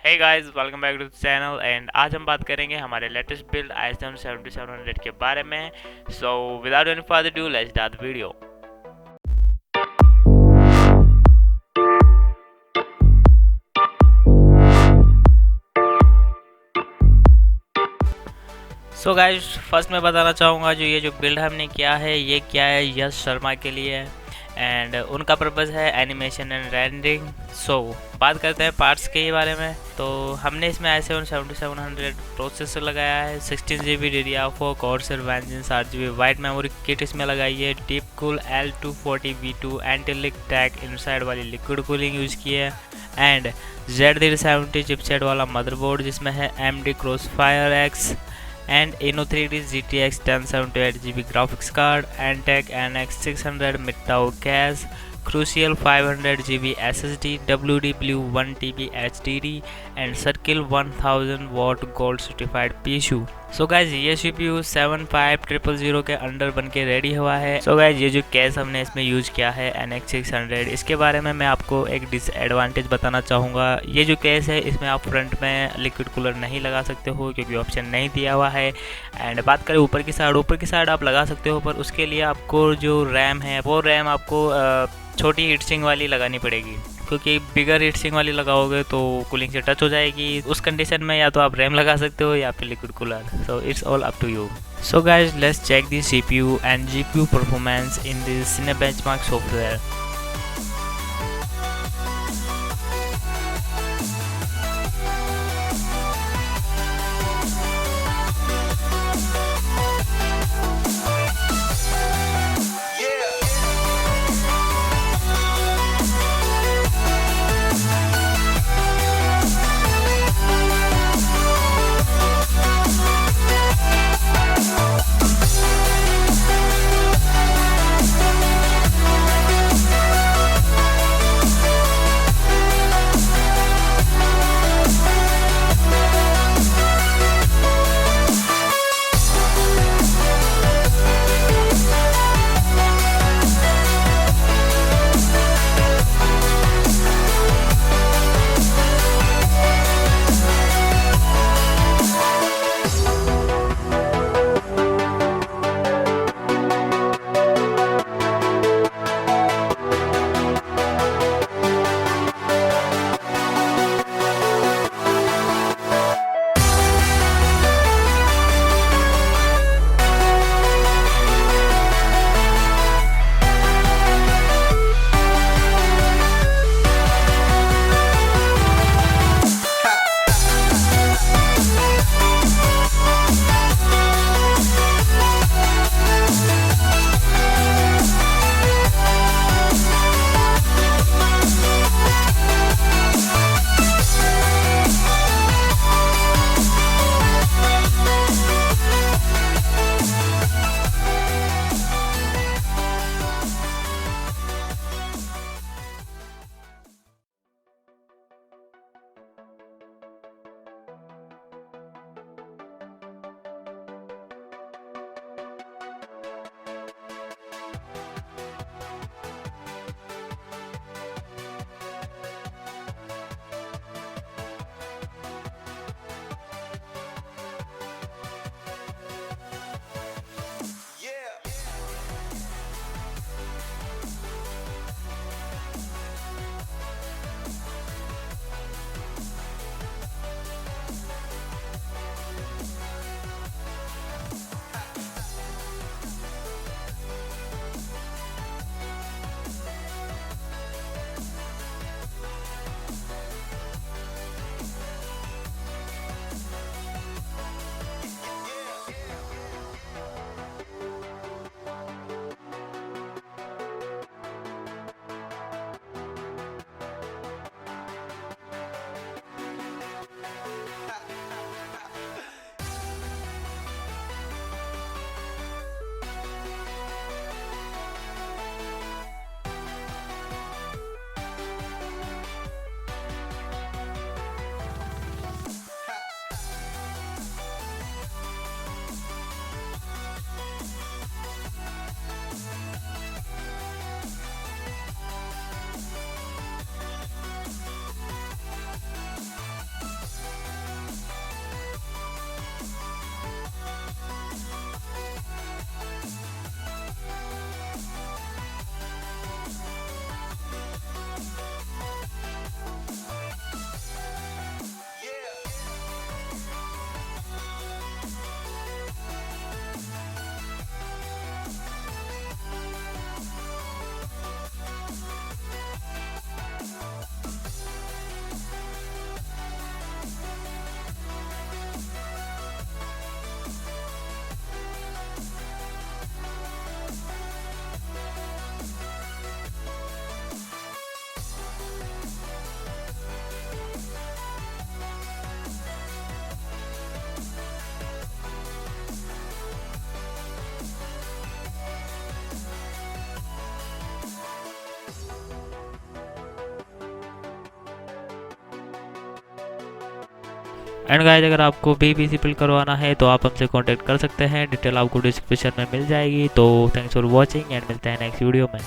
Hey guys, welcome back to the channel. And आज हम बात करेंगे हमारे लेटेस्ट बिल्ड i7 7700 के बारे में। So without any further due, let's start the video. So guys, first मैं बताना चाहूँगा जो बिल्ड हमने किया है ये क्या है, यश शर्मा के लिए है एंड उनका पर्पज़ है एनिमेशन एंड रेंडरिंग। सो बात करते हैं पार्ट्स के बारे में। तो हमने इसमें i7 7700 प्रोसेसर लगाया है, 16GB DDR4 CORSAIR Vengeance 8GB wide memory kit इसमें लगाई है, deep cool L240V2 anti-leak tag inside वाली लिक्विड कूलिंग यूज़ की है एंड Z370 चिपसेट वाला मदरबोर्ड जिसमें है AMD CORSAIR X and INNO 3D GTX 1078GB graphics card, ANTEC NX 600 mid-tau cache, Crucial 500GB SSD, WD Blue 1TB HDD and Circle 1000 watt gold certified PSU। So guys ये CPU 75000 के under बन के ready हुआ है। So guys ये जो case हमने इसमें यूज किया है NX 600, इसके बारे में मैं आपको एक डिसएडवांटेज बताना चाहूँगा। ये जो केस है इसमें आप फ्रंट में लिक्विड कूलर नहीं लगा सकते हो क्योंकि ऑप्शन नहीं दिया हुआ है। एंड बात करें ऊपर की साइड आप लगा सकते हो, पर उसके लिए आपको जो रैम है वो रैम आपको छोटी हीटसिंक वाली लगानी पड़ेगी, क्योंकि बिगर हीटसिंक वाली लगाओगे तो कूलिंग से टच हो जाएगी। उस कंडीशन में या तो आप रैम लगा सकते हो या फिर liquid cooler. So it's all up to you. So guys let's check the CPU and GPU performance in this Cinebench mark software. And guys अगर आपको भी पीसी बिल्ड करवाना है तो आप हमसे कांटेक्ट कर सकते हैं, डिटेल आपको डिस्क्रिप्शन में मिल जाएगी। तो थैंक्स फॉर वॉचिंग एंड मिलते हैं नेक्स्ट वीडियो में।